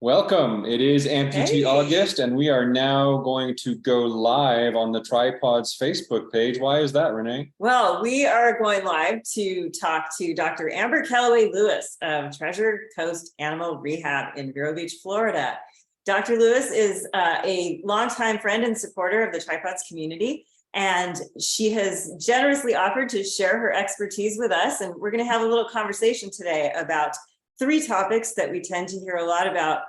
Welcome. It is Amputee August, and we are now going to go live on the Tripawds Facebook page. Why is that, Renee? Well, we are going live to talk to Dr. Amber Callaway-Lewis of Treasure Coast Animal Rehab in Vero Beach, Florida. Dr. Lewis is a longtime friend and supporter of the Tripawds community, and she has generously offered to share her expertise with us. And we're going to have a little conversation today about three topics that we tend to hear a lot about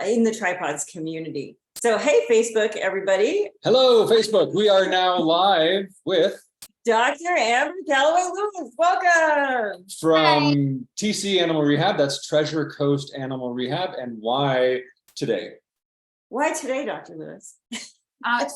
in the Tripawds community. So, hey, Facebook, everybody. Hello, Facebook. We are now live with Dr. Amber Callaway-Lewis. Welcome. From TC Animal Rehab. That's Treasure Coast Animal Rehab. And why today? Why today, Dr. Lewis?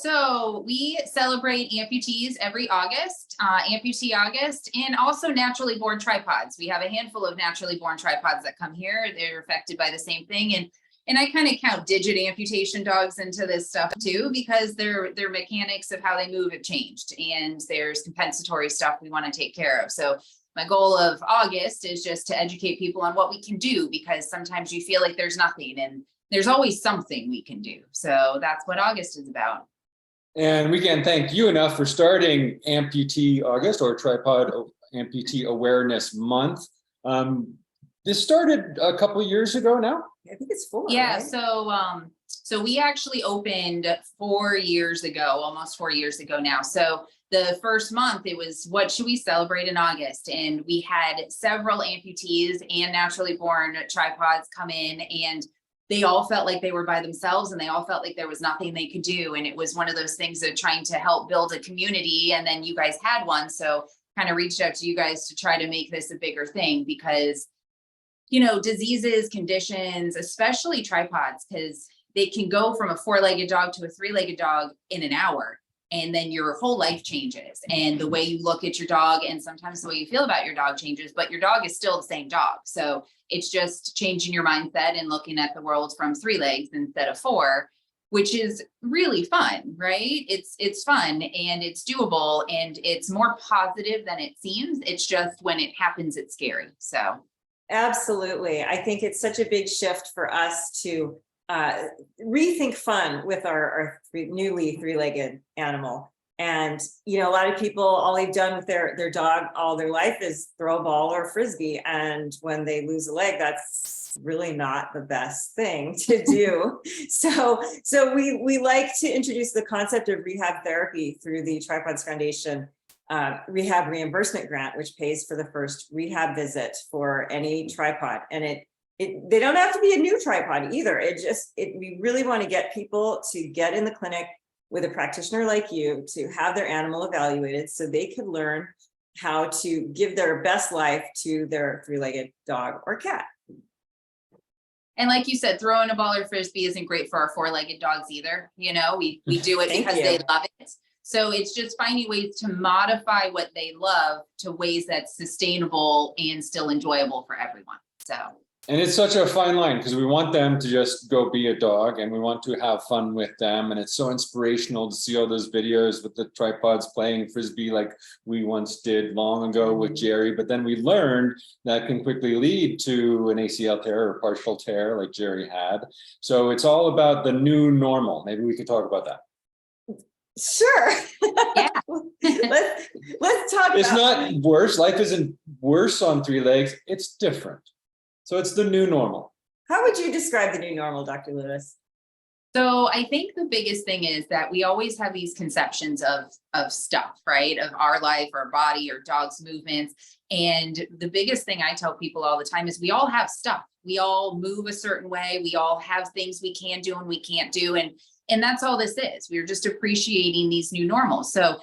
So we celebrate amputees every August, Amputee August, and also naturally born tripods. We have a handful of naturally born tripods that come here. They're affected by the same thing. And I kind of count digit amputation dogs into this stuff too, because their mechanics of how they move have changed, and there's compensatory stuff we want to take care of. So my goal of August is just to educate people on what we can do, because sometimes you feel like there's nothing, and there's always something we can do. So that's what August is about. And we can't thank you enough for starting Amputee August, or Tripod Amputee Awareness Month. This started a couple of years ago now. I think it's 4. Yeah, right? so we actually opened 4 years ago, almost 4 years ago now. So the first month, it was, what should we celebrate in August? And we had several amputees and naturally born tripods come in, and they all felt like they were by themselves, and they all felt like there was nothing they could do. And it was one of those things of trying to help build a community. And then you guys had one, so kind of reached out to you guys to try to make this a bigger thing, because you know, diseases, conditions, especially tripods, because they can go from a 4-legged dog to a 3-legged dog in an hour. And then your whole life changes, and the way you look at your dog, and sometimes the way you feel about your dog changes, but your dog is still the same dog. So it's just changing your mindset and looking at the world from 3 legs instead of 4, which is really fun, right? It's fun, and it's doable, and it's more positive than it seems. It's just when it happens, it's scary. So Absolutely. I think it's such a big shift for us to rethink fun with our newly 3-legged animal. And, you know, a lot of people, all they've done with their dog all their life is throw a ball or a frisbee. And when they lose a leg, that's really not the best thing to do. So we like to introduce the concept of rehab therapy through the Tripawds Foundation rehab reimbursement grant, which pays for the first rehab visit for any tripod. And they don't have to be a new tripod either. We really want to get people to get in the clinic with a practitioner like you to have their animal evaluated, so they can learn how to give their best life to their 3-legged dog or cat. And like you said, throwing a ball or frisbee isn't great for our 4-legged dogs either. You know, we do it because they love it. So it's just finding ways to modify what they love to ways that's sustainable and still enjoyable for everyone. And it's such a fine line, because we want them to just go be a dog, and we want to have fun with them. And it's so inspirational to see all those videos with the tripods playing frisbee like we once did long ago with Jerry. But then we learned that can quickly lead to an ACL tear or partial tear like Jerry had. So it's all about the new normal. Maybe we could talk about that. Sure. Yeah. let's talk about It's not worse. Life isn't worse on 3 legs. It's different. So it's the new normal. How would you describe the new normal, Dr. Lewis? So I think the biggest thing is that we always have these conceptions of stuff, right? Of our life, our body, our dog's movements. And the biggest thing I tell people all the time is we all have stuff. We all move a certain way. We all have things we can do and we can't do. And that's all this is. We're just appreciating these new normals. So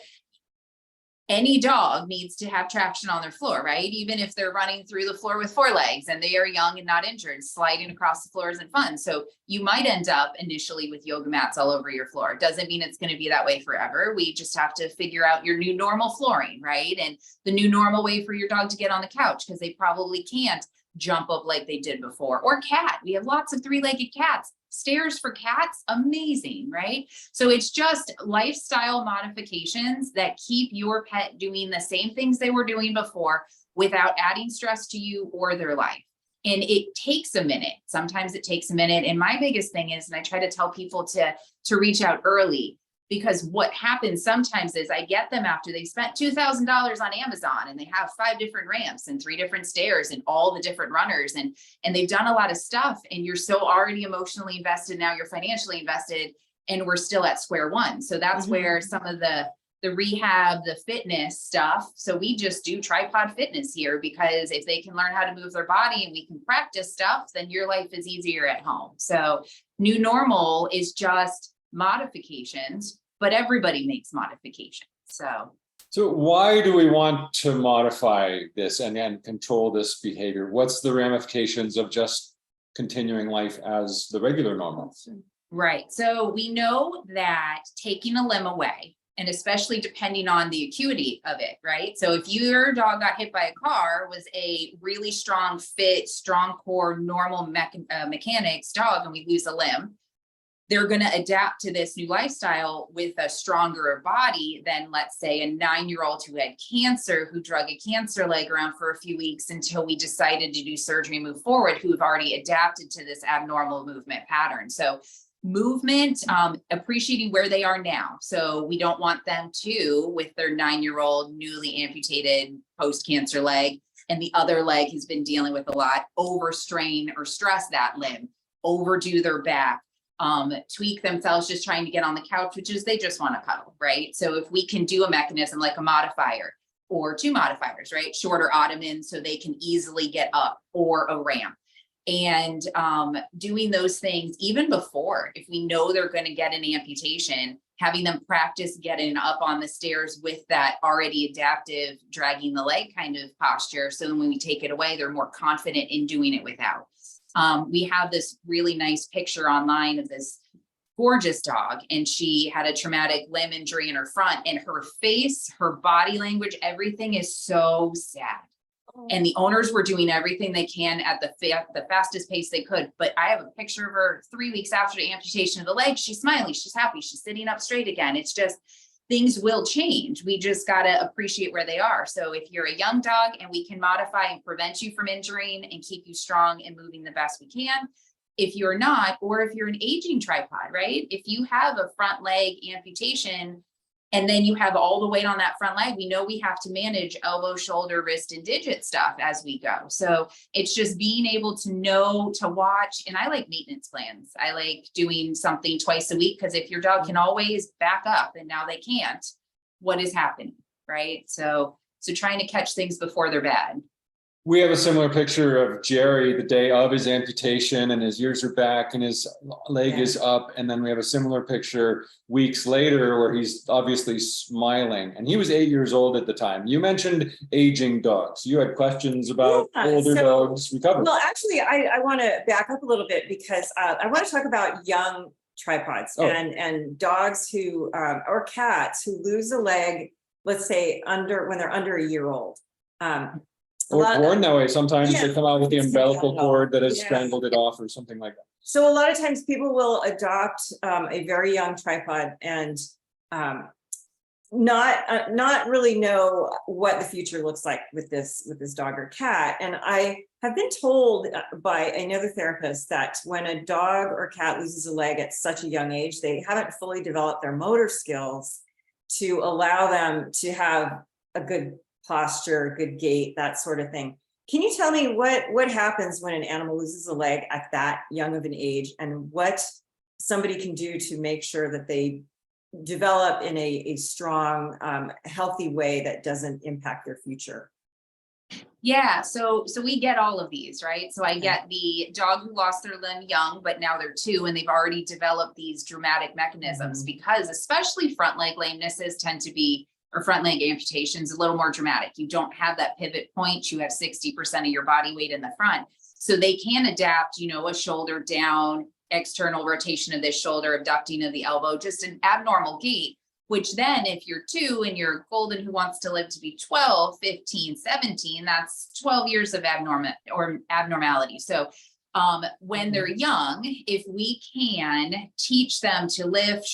any dog needs to have traction on their floor, right? Even if they're running through the floor with 4 legs and they are young and not injured, sliding across the floor isn't fun. So you might end up initially with yoga mats all over your floor. It doesn't mean it's going to be that way forever. We just have to figure out your new normal flooring, right? And the new normal way for your dog to get on the couch, because they probably can't jump up like they did before. Or cat. We have lots of 3-legged cats. Stairs for cats, amazing, right? So it's just lifestyle modifications that keep your pet doing the same things they were doing before without adding stress to you or their life. And it takes a minute. Sometimes it takes a minute. And my biggest thing is, and I try to tell people to reach out early, because what happens sometimes is I get them after they spent $2,000 on Amazon and they have 5 different ramps and 3 different stairs and all the different runners, and they've done a lot of stuff, and you're so already emotionally invested. Now you're financially invested, and we're still at square one. So that's where some of the rehab, the fitness stuff. So we just do tripod fitness here, because if they can learn how to move their body and we can practice stuff, then your life is easier at home. So new normal is just modifications, but everybody makes modifications. So why do we want to modify this and control this behavior? What's the ramifications of just continuing life as the regular normal? right. So we know that taking a limb away, and especially depending on the acuity of it, right? So if your dog got hit by a car, was a really strong, fit, strong core, normal mechanics dog, and we lose a limb, they're going to adapt to this new lifestyle with a stronger body than, let's say, a 9-year-old who had cancer, who drug a cancer leg around for a few weeks until we decided to do surgery and move forward, who have already adapted to this abnormal movement pattern. So movement, appreciating where they are now. So we don't want them to, with their 9-year-old newly amputated post-cancer leg, and the other leg has been dealing with a lot, overstrain or stress that limb, overdo their back, tweak themselves just trying to get on the couch, which is they just want to cuddle, right? So if we can do a mechanism like a modifier or 2 modifiers, right? Shorter ottoman so they can easily get up, or a ramp. And doing those things even before, if we know they're going to get an amputation, having them practice getting up on the stairs with that already adaptive dragging the leg kind of posture. So then when we take it away, they're more confident in doing it without. We have this really nice picture online of this gorgeous dog, and she had a traumatic limb injury in her front, and her face, her body language, everything is so sad. And the owners were doing everything they can at the fastest pace they could. But I have a picture of her 3 weeks after the amputation of the leg. She's smiling, she's happy, she's sitting up straight again. It's just, things will change. We just got to appreciate where they are. So if you're a young dog and we can modify and prevent you from injuring and keep you strong and moving the best we can. If you're not, or if you're an aging tripod, right? If you have a front leg amputation, and then you have all the weight on that front leg, we know we have to manage elbow, shoulder, wrist, and digit stuff as we go. So it's just being able to know, to watch. And I like maintenance plans. I like doing something twice a week, because if your dog can always back up and now they can't, what is happening, right? So trying to catch things before they're bad. We have a similar picture of Jerry the day of his amputation, and his ears are back and his leg is up. And then we have a similar picture weeks later where he's obviously smiling, and he was 8 years old at the time. You mentioned aging dogs. You had questions about older dogs recovering. Well, actually, I want to back up a little bit, because I want to talk about young tripods and dogs who, or cats who lose a leg, let's say when they're under a year old. Or born that way. Sometimes they come out with the umbilical cord that has strangled it off or something like that. So a lot of times people will adopt a very young tripod and not really know what the future looks like with this dog or cat. And I have been told by another therapist that when a dog or cat loses a leg at such a young age, they haven't fully developed their motor skills to allow them to have a good posture, good gait, that sort of thing. Can you tell me what happens when an animal loses a leg at that young of an age, and what somebody can do to make sure that they develop in a strong, healthy way that doesn't impact their future? Yeah, so we get all of these, right? So I get the dog who lost their limb young, but now they're 2 and they've already developed these dramatic mechanisms, because especially front leg lamenesses tend to be, or front leg amputations, a little more dramatic. You don't have that pivot point. You have 60% of your body weight in the front. So they can adapt, a shoulder down, external rotation of this shoulder, abducting of the elbow, just an abnormal gait, which then if you're 2 and you're golden who wants to live to be 12, 15, 17, that's 12 years of abnormality. So when they're young, if we can teach them to lift,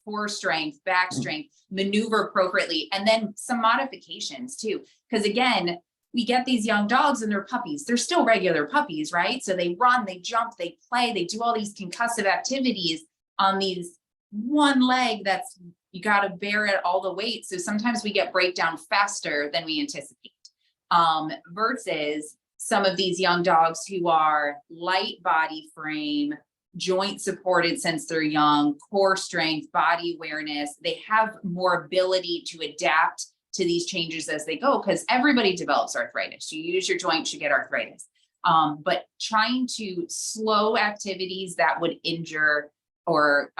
core strength, back strength, maneuver appropriately, and then some modifications too. Because again, we get these young dogs and they're puppies. They're still regular puppies, right? So they run, they jump, they play, they do all these concussive activities on these one leg that's, you got to bear it all the weight. So sometimes we get breakdown faster than we anticipate. Versus some of these young dogs who are light body frame, joint supported since they're young, core strength, body awareness. They have more ability to adapt to these changes as they go, because everybody develops arthritis. You use your joints, you get arthritis. But trying to slow activities that would injure or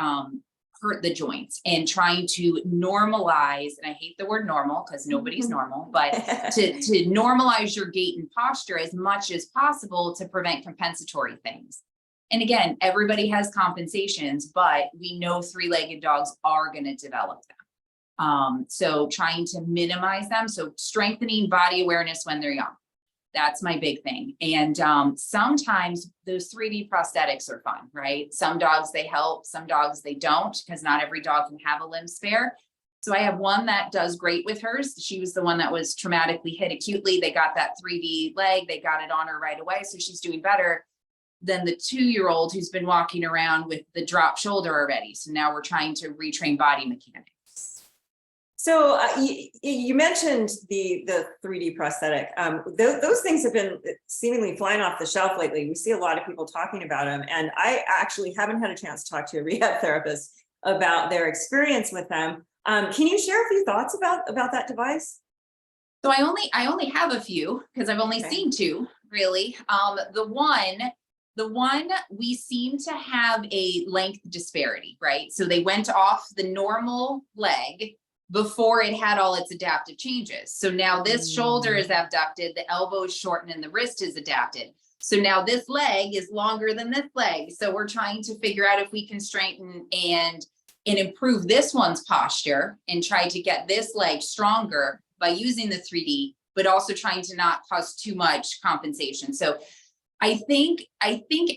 hurt the joints, and trying to normalize, and I hate the word normal because nobody's normal, but to normalize your gait and posture as much as possible to prevent compensatory things. And again, everybody has compensations, but we know three-legged dogs are going to develop them. So trying to minimize them. So strengthening body awareness when they're young. That's my big thing. And sometimes those 3D prosthetics are fun, right? Some dogs, they help, some dogs, they don't, because not every dog can have a limb spare. So I have one that does great with hers. She was the one that was traumatically hit acutely. They got that 3D leg, they got it on her right away. So she's doing better than the 2-year-old who's been walking around with the drop shoulder already. So now we're trying to retrain body mechanics. So you mentioned the 3D prosthetic. Those things have been seemingly flying off the shelf lately. We see a lot of people talking about them, and I actually haven't had a chance to talk to a rehab therapist about their experience with them. Can you share a few thoughts about that device? So I only have a few because I've only seen two really. The one we seem to have a length disparity, right? So they went off the normal leg before it had all its adaptive changes. So now this shoulder is abducted, the elbow is shortened, and the wrist is adapted. So now this leg is longer than this leg. So we're trying to figure out if we can straighten and improve this one's posture and try to get this leg stronger by using the 3D, but also trying to not cause too much compensation. So I think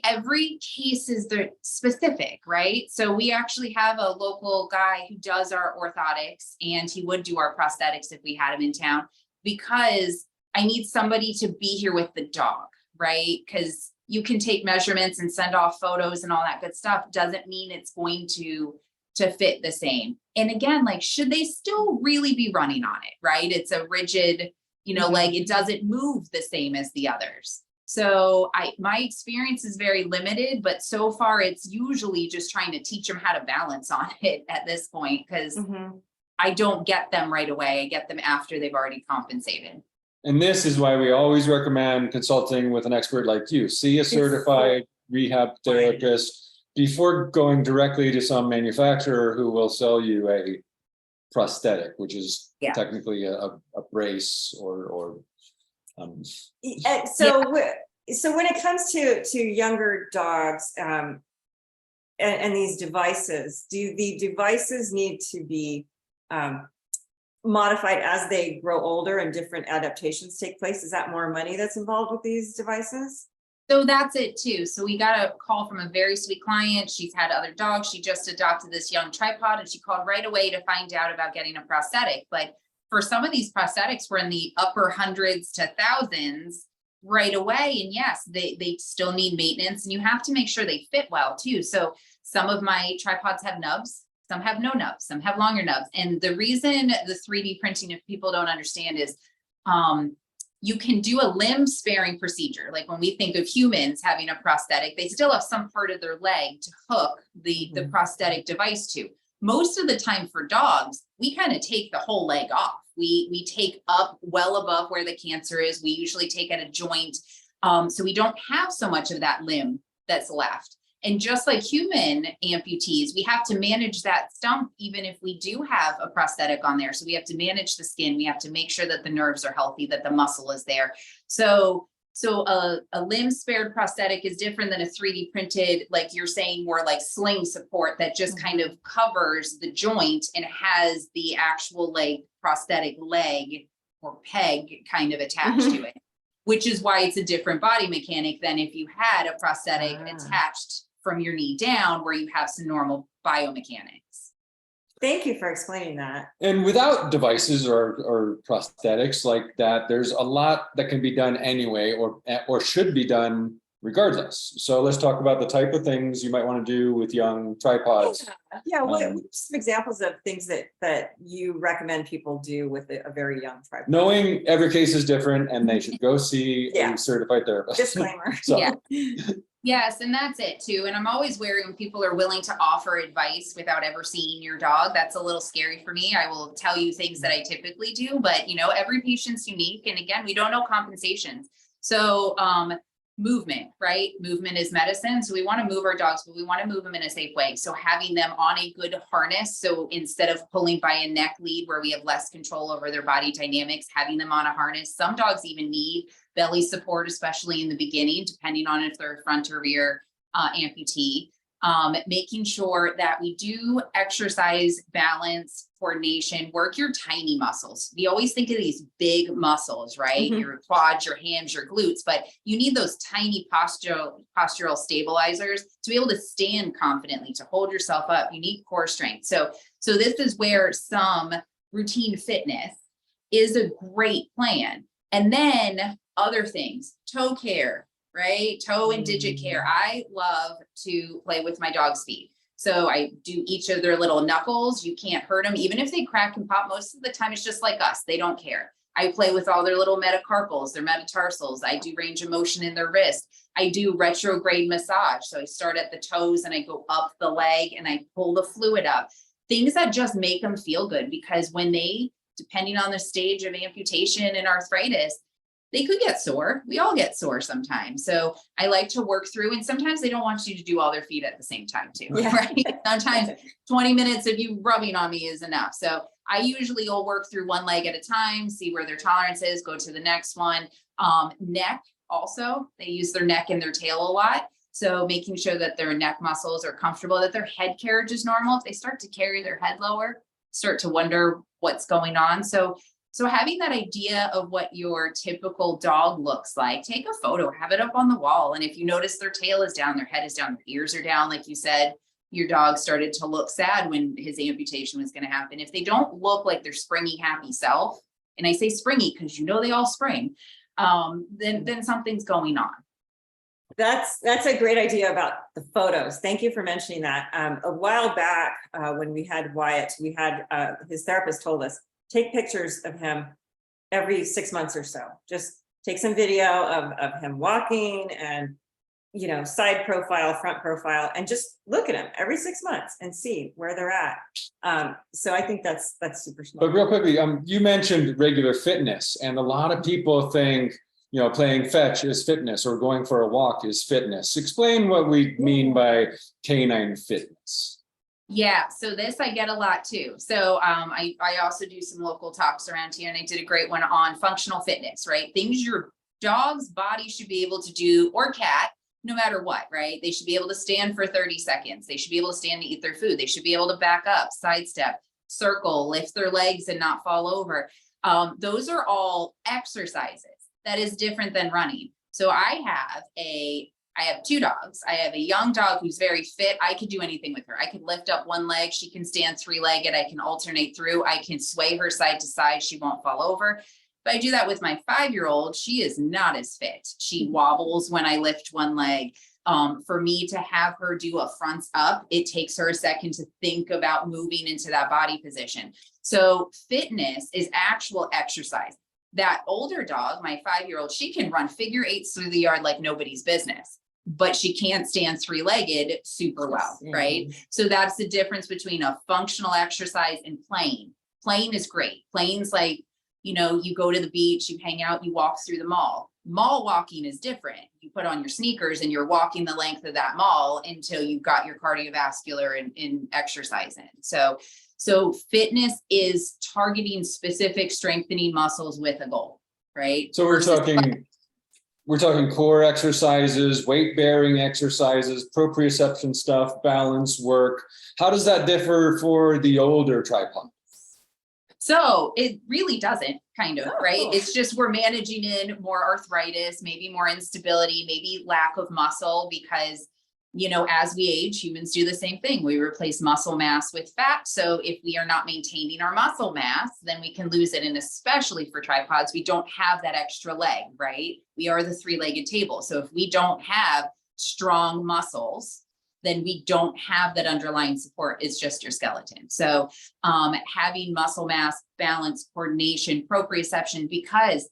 every case is specific, right? So we actually have a local guy who does our orthotics, and he would do our prosthetics if we had him in town, because I need somebody to be here with the dog, right? Because you can take measurements and send off photos and all that good stuff. Doesn't mean it's going to fit the same. And again, like, should they still really be running on it, right? It's a rigid, leg. It doesn't move the same as the others. So my experience is very limited, but so far it's usually just trying to teach them how to balance on it at this point, because I don't get them right away. I get them after they've already compensated. And this is why we always recommend consulting with an expert like you. See a certified rehab therapist before going directly to some manufacturer who will sell you a prosthetic, which is technically a brace or So when it comes to younger dogs and these devices, do the devices need to be modified as they grow older and different adaptations take place? Is that more money that's involved with these devices? So that's it too. So we got a call from a very sweet client. She's had other dogs. She just adopted this young tripod, and she called right away to find out about getting a prosthetic. But for some of these prosthetics, we're in the upper hundreds to thousands right away. And yes, they still need maintenance, and you have to make sure they fit well too. So some of my tripods have nubs, some have no nubs, some have longer nubs. And the reason the 3D printing, if people don't understand, is you can do a limb sparing procedure. Like when we think of humans having a prosthetic, they still have some part of their leg to hook the prosthetic device to. Most of the time for dogs, we kind of take the whole leg off. We take up well above where the cancer is. We usually take at a joint. So we don't have so much of that limb that's left. And just like human amputees, we have to manage that stump even if we do have a prosthetic on there. So we have to manage the skin. We have to make sure that the nerves are healthy, that the muscle is there. So a limb spared prosthetic is different than a 3D printed, like you're saying, more like sling support that just kind of covers the joint and has the actual prosthetic leg or peg kind of attached to it, which is why it's a different body mechanic than if you had a prosthetic attached from your knee down, where you have some normal biomechanics. Thank you for explaining that. And without devices or prosthetics like that, there's a lot that can be done anyway, or should be done regardless. So let's talk about the type of things you might want to do with young tripods. Yeah, what are some examples of things that you recommend people do with a very young tripod? Knowing every case is different and they should go see Yeah. a certified therapist. Disclaimer. So, Yeah. Yes, and that's it too. And I'm always wary when people are willing to offer advice without ever seeing your dog. That's a little scary for me. I will tell you things that I typically do, but you know, every patient's unique. And again, we don't know compensations. So movement, right? Movement is medicine. So we want to move our dogs, but we want to move them in a safe way. So having them on a good harness. So instead of pulling by a neck lead where we have less control over their body dynamics, having them on a harness. Some dogs even need belly support, especially in the beginning, depending on if they're front or rear amputee. Making sure that we do exercise, balance, coordination, work your tiny muscles. We always think of these big muscles, right? Mhm. Your quads, your hams, your glutes, but you need those tiny postural stabilizers to be able to stand confidently, to hold yourself up. You need core strength. So this is where some routine fitness is a great plan. And then other things, toe care, right? Toe and digit care. I love to play with my dog's feet. So I do each of their little knuckles. You can't hurt them. Even if they crack and pop, most of the time it's just like us. They don't care. I play with all their little metacarpals, their metatarsals. I do range of motion in their wrist. I do retrograde massage. So I start at the toes and I go up the leg and I pull the fluid up. Things that just make them feel good, because when they, depending on the stage of amputation and arthritis, they could get sore. We all get sore sometimes. So I like to work through, and sometimes they don't want you to do all their feet at the same time too, right? Sometimes 20 minutes of you rubbing on me is enough. So I usually will work through one leg at a time, see where their tolerance is, go to the next one. Neck also, they use their neck and their tail a lot. So making sure that their neck muscles are comfortable, that their head carriage is normal. If they start to carry their head lower, start to wonder what's going on. So having that idea of what your typical dog looks like, take a photo, have it up on the wall. And if you notice their tail is down, their head is down, their ears are down, like you said, your dog started to look sad when his amputation was going to happen. If they don't look like their springy, happy self, and I say springy because you know they all spring, then something's going on. That's a great idea about the photos. Thank you for mentioning that. A while back, when we had Wyatt, we had his therapist told us, take pictures of him every 6 months or so. Just take some video of him walking and, you know, side profile, front profile, and just look at him every 6 months and see where they're at. So I think that's super smart. But real quickly, you mentioned regular fitness, and a lot of people think, you know, playing fetch is fitness or going for a walk is fitness. Explain what we mean by canine fitness. Yeah, so this I get a lot too. So I also do some local talks around here, and I did a great one on functional fitness, right? Things your dog's body should be able to do, or cat, no matter what, right? They should be able to stand for 30 seconds. They should be able to stand to eat their food. They should be able to back up, sidestep, circle, lift their legs and not fall over. Those are all exercises. That is different than running. So I have two dogs. I have a young dog who's very fit. I could do anything with her. I could lift up one leg. She can stand three-legged. I can alternate through. I can sway her side to side. She won't fall over. If I do that with my 5-year-old, she is not as fit. She wobbles when I lift one leg. For me to have her do a fronts up, it takes her a second to think about moving into that body position. So fitness is actual exercise. That older dog, my 5-year-old, she can run figure eights through the yard like nobody's business, but she can't stand three-legged super well, right? So that's the difference between a functional exercise and playing. Playing is great. Playing's like, you know, you go to the beach, you hang out, you walk through the mall. Mall walking is different. You put on your sneakers and you're walking the length of that mall until you've got your cardiovascular and exercise in. So fitness is targeting specific strengthening muscles with a goal, right? So we're talking core exercises, weight bearing exercises, proprioception stuff, balance work. How does that differ for the older tripod? So it really doesn't, kind of, right? Cool. It's just we're managing in more arthritis, maybe more instability, maybe lack of muscle, because you know, as we age, humans do the same thing. We replace muscle mass with fat. So if we are not maintaining our muscle mass, then we can lose it. And especially for tripods, we don't have that extra leg, right? We are the three-legged table. So if we don't have strong muscles, then we don't have that underlying support. It's just your skeleton. So having muscle mass, balance, coordination, proprioception, because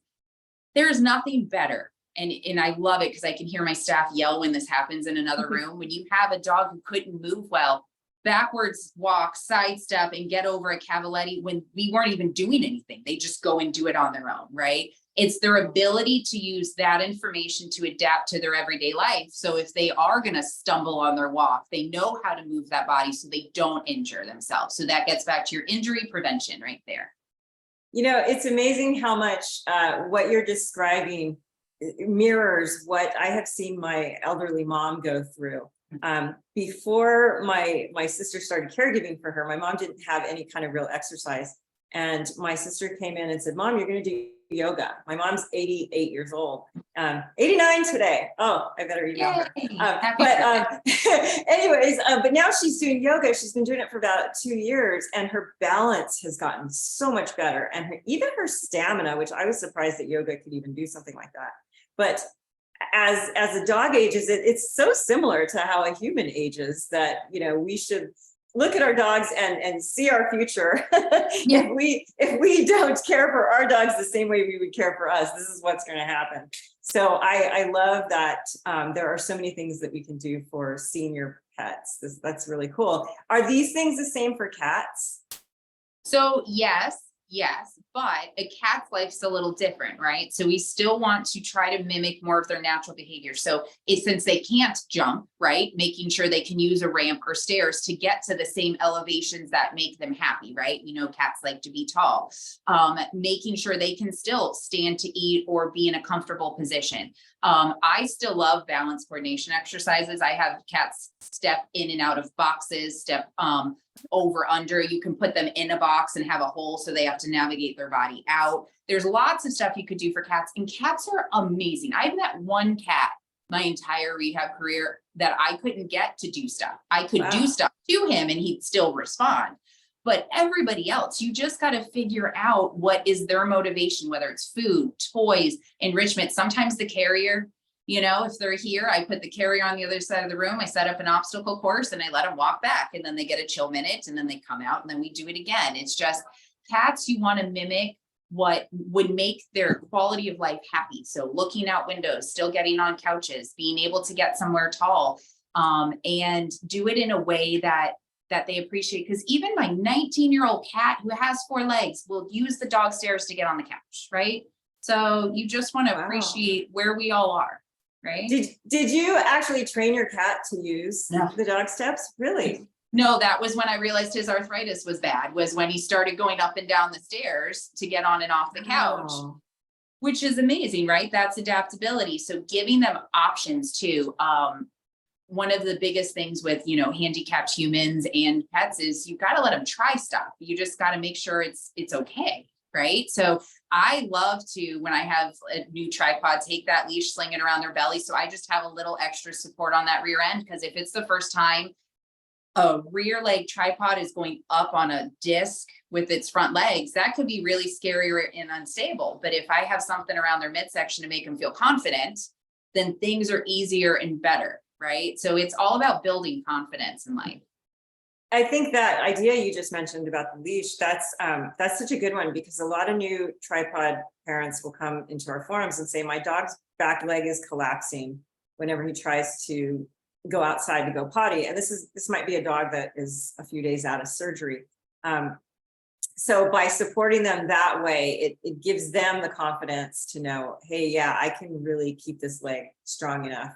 there's nothing better. And I love it because I can hear my staff yell when this happens in another room. When you have a dog who couldn't move well, backwards walk, sidestep, and get over a cavaletti when we weren't even doing anything. They just go and do it on their own, right? It's their ability to use that information to adapt to their everyday life. So if they are going to stumble on their walk, they know how to move that body so they don't injure themselves. So that gets back to your injury prevention right there. You know, it's amazing how much what you're describing mirrors what I have seen my elderly mom go through. Before my sister started caregiving for her, my mom didn't have any kind of real exercise. And my sister came in and said, "Mom, you're going to do yoga." My mom's 88 years old, 89 today. Oh, I better email her. Anyways, but now she's doing yoga. She's been doing it for about 2 years, and her balance has gotten so much better. And even her stamina, which I was surprised that yoga could even do something like that. But as a dog ages, it's so similar to how a human ages that, you know, we should look at our dogs and see our future. Yeah. If we don't care for our dogs the same way we would care for us, this is what's going to happen. So I love that there are so many things that we can do for senior pets. That's really cool. Are these things the same for cats? So yes, but a cat's life's a little different, right? So we still want to try to mimic more of their natural behavior. So since they can't jump, right, making sure they can use a ramp or stairs to get to the same elevations that make them happy, right? You know, cats like to be tall. Making sure they can still stand to eat or be in a comfortable position. I still love balance coordination exercises. I have cats step in and out of boxes, step over, under. You can put them in a box and have a hole so they have to navigate their body out. There's lots of stuff you could do for cats, and cats are amazing. I've met one cat my entire rehab career that I couldn't get to do stuff. I could do stuff to him and he'd still respond. But everybody else, you just got to figure out what is their motivation, whether it's food, toys, enrichment. Sometimes the carrier, you know, if they're here, I put the carrier on the other side of the room. I set up an obstacle course and I let them walk back, and then they get a chill minute and then they come out and then we do it again. It's just cats, you want to mimic what would make their quality of life happy. So looking out windows, still getting on couches, being able to get somewhere tall, and do it in a way that they appreciate. Because even my 19-year-old cat who has 4 legs will use the dog stairs to get on the couch, right? So you just want to appreciate where we all are, right? Did you actually train your cat to use the dog steps? Really? No, that was when I realized his arthritis was bad, was when he started going up and down the stairs to get on and off the couch, which is amazing, right? That's adaptability. So giving them options too. One of the biggest things with, you know, handicapped humans and pets is you got to let them try stuff. You just got to make sure it's okay, right? So I love to, when I have a new tripod, take that leash, sling it around their belly. So I just have a little extra support on that rear end, because if it's the first time a rear leg tripod is going up on a disc with its front legs, that could be really scary and unstable. But if I have something around their midsection to make them feel confident, then things are easier and better, right? So it's all about building confidence in life. I think that idea you just mentioned about the leash, that's such a good one, because a lot of new tripod parents will come into our forums and say, my dog's back leg is collapsing whenever he tries to go outside to go potty. And this might be a dog that is a few days out of surgery. So by supporting them that way, it gives them the confidence to know, hey, yeah, I can really keep this leg strong enough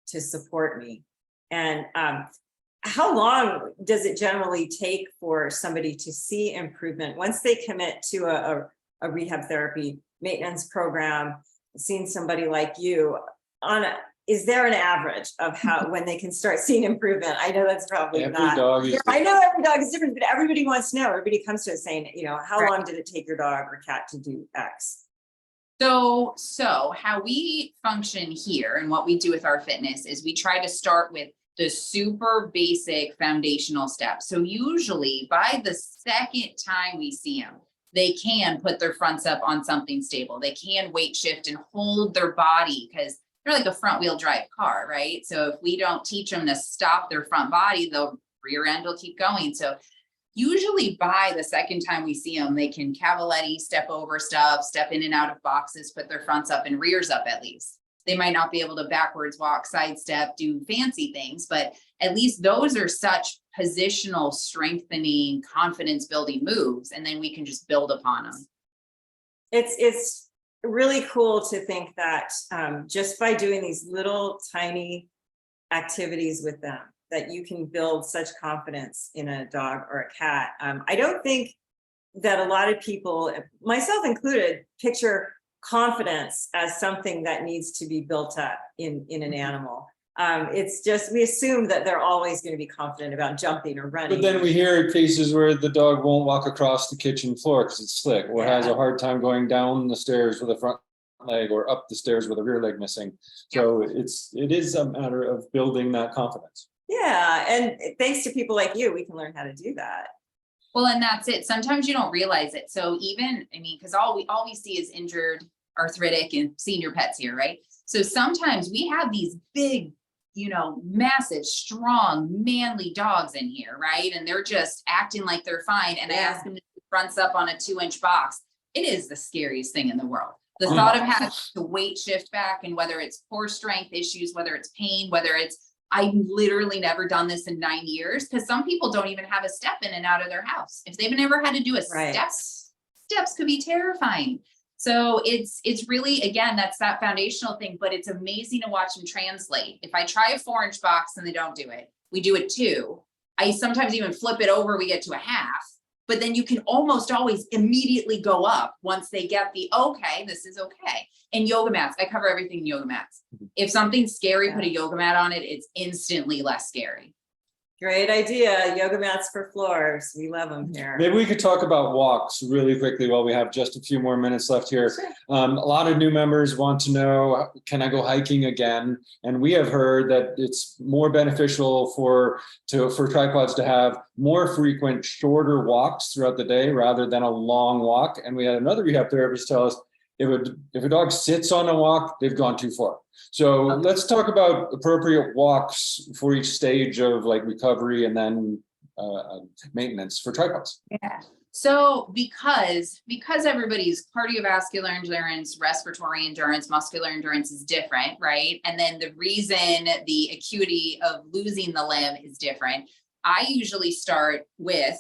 to support me. And how long does it generally take for somebody to see improvement once they commit to a rehab therapy maintenance program, seeing somebody like you is there an average of how, when they can start seeing improvement? I know that's probably not. I know every dog is different, but everybody wants to know. Everybody comes to us saying, you know, how long did it take your dog or cat to do X? So how we function here and what we do with our fitness is we try to start with the super basic foundational steps. So usually by the second time we see them, they can put their fronts up on something stable. They can weight shift and hold their body because they're like a front wheel drive car, right? So if we don't teach them to stop their front body, the rear end will keep going. So usually by the second time we see them, they can cavaletti, step over stuff, step in and out of boxes, put their fronts up and rears up at least. They might not be able to backwards walk, sidestep, do fancy things, but at least those are such positional strengthening, confidence building moves. And then we can just build upon them. It's really cool to think that just by doing these little tiny activities with them, that you can build such confidence in a dog or a cat. I don't think that a lot of people, myself included, picture confidence as something that needs to be built up in an animal. It's just, we assume that they're always going to be confident about jumping or running. But then we hear cases where the dog won't walk across the kitchen floor because it's slick, or has a hard time going down the stairs with a front leg or up the stairs with a rear leg missing. So it is a matter of building that confidence. Yeah, and thanks to people like you, we can learn how to do that. Well, and that's it. Sometimes you don't realize it. So even, I mean, because all we see is injured, arthritic, and senior pets here, right? So sometimes we have these big, you know, massive, strong, manly dogs in here, right? And they're just acting like they're fine. And I ask them to put fronts up on a 2-inch box. It is the scariest thing in the world. The thought of having to weight shift back, and whether it's core strength issues, whether it's pain, whether it's, I've literally never done this in 9 years, because some people don't even have a step in and out of their house. If they've never had to do a steps could be terrifying. So it's really, again, that's that foundational thing, but it's amazing to watch them translate. If I try a 4-inch box and they don't do it, we do it 2. I sometimes even flip it over, we get to a half, but then you can almost always immediately go up once they get the, okay, this is okay. And yoga mats, I cover everything in yoga mats. If something's scary, put a yoga mat on it, it's instantly less scary. Great idea. Yoga mats for floors. We love them here. Maybe we could talk about walks really quickly while we have just a few more minutes left here. Sure. A lot of new members want to know, can I go hiking again? And we have heard that it's more beneficial for tripods to have more frequent, shorter walks throughout the day rather than a long walk. And we had another rehab therapist tell us, if a dog sits on a walk, they've gone too far. So let's talk about appropriate walks for each stage of like recovery and then maintenance for tripods. Yeah. So because everybody's cardiovascular endurance, respiratory endurance, muscular endurance is different, right? And then the reason the acuity of losing the limb is different, I usually start with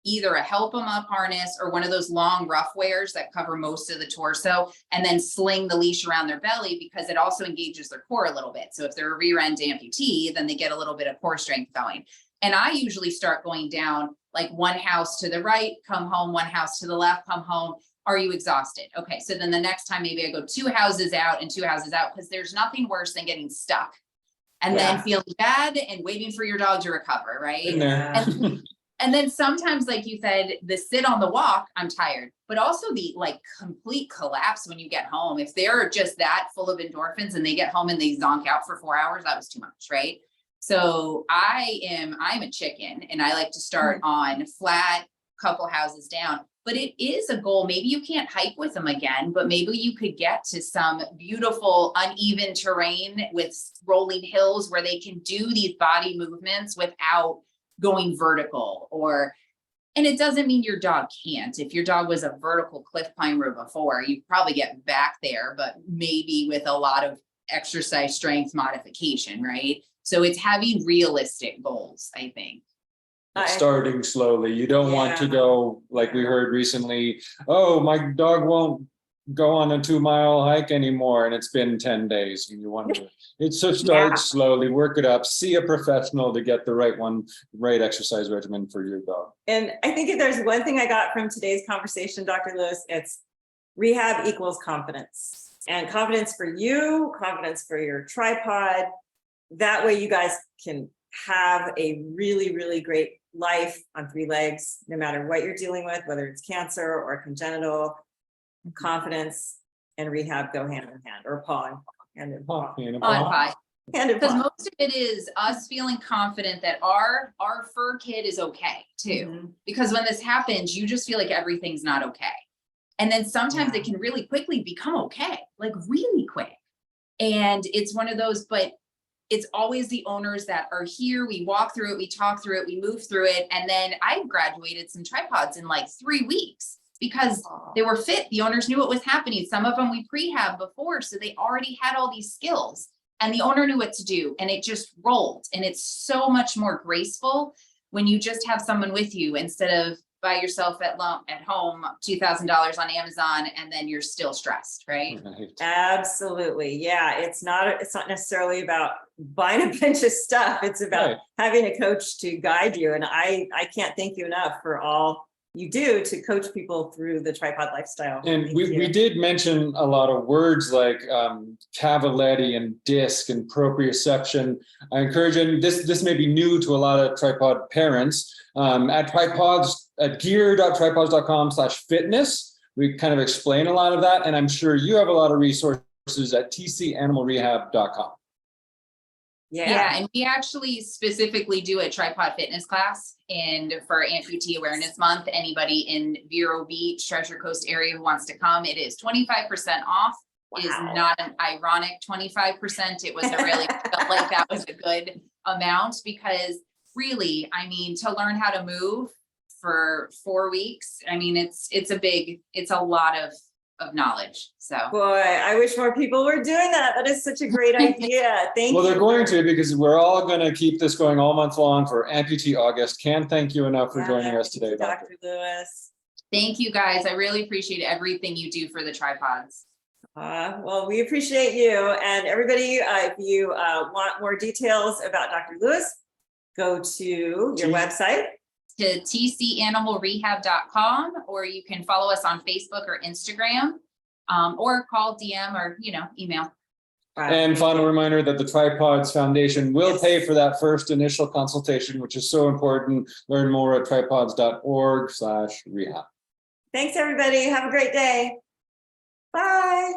either a help them up harness or one of those long rough wears that cover most of the torso, and then sling the leash around their belly because it also engages their core a little bit. So if they're a rear end amputee, then they get a little bit of core strength going. And I usually start going down like one house to the right, come home, one house to the left, come home. Are you exhausted? Okay. So then the next time maybe I go 2 houses out and 2 houses out, because there's nothing worse than getting stuck and then feeling bad and waiting for your dog to recover, right? And then sometimes, like you said, the sit on the walk, I'm tired, but also the like complete collapse when you get home. If they're just that full of endorphins and they get home and they zonk out for 4 hours, that was too much, right? So I'm a chicken, and I like to start on flat, couple houses down, but it is a goal. Maybe you can't hike with them again, but maybe you could get to some beautiful uneven terrain with rolling hills where they can do these body movements without going vertical. And it doesn't mean your dog can't. If your dog was a vertical cliff climber before, you'd probably get back there, but maybe with a lot of exercise strength modification, right? So it's having realistic goals, I think. Starting slowly. You don't want to go like we heard recently, oh, my dog won't go on a 2-mile hike anymore, and it's been 10 days. And you wonder, it's so start slowly, work it up, see a professional to get the right exercise regimen for your dog. And I think if there's one thing I got from today's conversation, Dr. Lewis, it's rehab equals confidence, and confidence for you, confidence for your tripod. That way you guys can have a really, really great life on 3 legs, no matter what you're dealing with, whether it's cancer or congenital. Confidence and rehab go hand in hand, or paw hand in paw. Hand in Because paw. most of it is us feeling confident that our fur kid is okay too. Mhm. Because when this happens, you just feel like everything's not okay. And then sometimes Yeah. it can really quickly become okay, like really quick. And it's one of those, but it's always the owners that are here. We walk through it, we talk through it, we move through it. And then I graduated some tripods in like 3 weeks because they were fit. The owners knew what was happening. Some of them we prehab before, so they already had all these skills and the owner knew what to do and it just rolled. And it's so much more graceful when you just have someone with you instead of by yourself at home, $2,000 on Amazon, and then you're still stressed, right? Right. Absolutely. Yeah. It's not necessarily about buying a bunch of stuff. It's about Right. having a coach to guide you. And I can't thank you enough for all you do to coach people through the tripod lifestyle. And Thank we you. did mention a lot of words like cavaletti and disc and proprioception. I encourage, and this may be new to a lot of tripod parents, at Tripawds, at gear.tripawds.com/fitness. We kind of explain a lot of that. And I'm sure you have a lot of resources at tcanimalrehab.com. Yeah, and we actually specifically do a tripod fitness class. And for Amputee Awareness Month, anybody in Vero Beach, Treasure Coast area who wants to come, it is 25% off. It is Wow. not an ironic 25%. It was a really felt like that was a good amount because really, I mean, to learn how to move for 4 weeks, I mean, it's a lot of knowledge. So Boy, I wish more people were doing that. That is such a great idea. Thank you. Well, they're going to, because we're all going to keep this going all month long for Amputee August. Can't thank you enough for joining us today, Dr. Lewis. thank you guys. I really appreciate everything you do for the tripods. Well, we appreciate you and everybody. If you want more details about Dr. Lewis, go to your website. To tcanimalrehab.com, or you can follow us on Facebook or Instagram, or call, DM, or email. And final reminder that the Tripawds Foundation will Yes. pay for that first initial consultation, which is so important. Learn more at tripawds.org/rehab. Thanks, everybody. Have a great day. Bye.